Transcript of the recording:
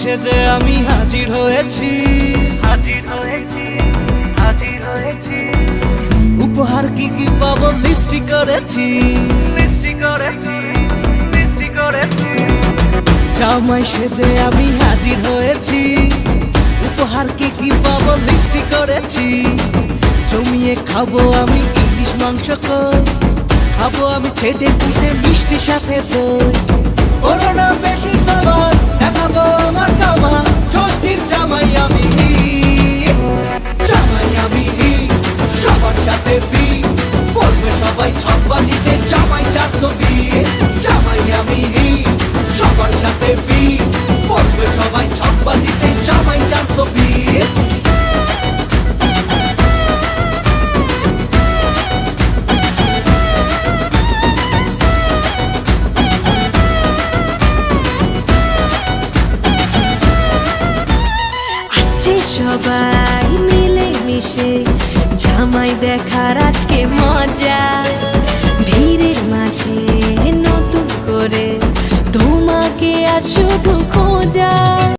সেজে আমি হাজির হয়েছি, উপহার কি কি পাবো লিস্টি করেছি, জামাই সেজে আমি হাজির হয়েছি, উপহার কি কি পাবো লিস্টি করেছি। জমিয়ে খাবো আমি ইলিশ মাংস কই, খাবো আমি ছেটে কুটে মিষ্টি সাথে দই। করোনা বেশি সবার দেখাবো আমার কামা, ষষ্ঠীর জামাই আমি, জামাই আমি সবার সাথে ফিট, বলবে সবাই ছকবাজিতে জামাই 420। জামাই আমি সবার সাথে ফিট, বলবে সবাই ছকবাজিতে জামাই 420। সবাই মিলে মিশে জামাই দেখার আজকে মজা, ভিড়ের মাঝে নতুন করে তোমাকে আজ শুধু খোঁজা।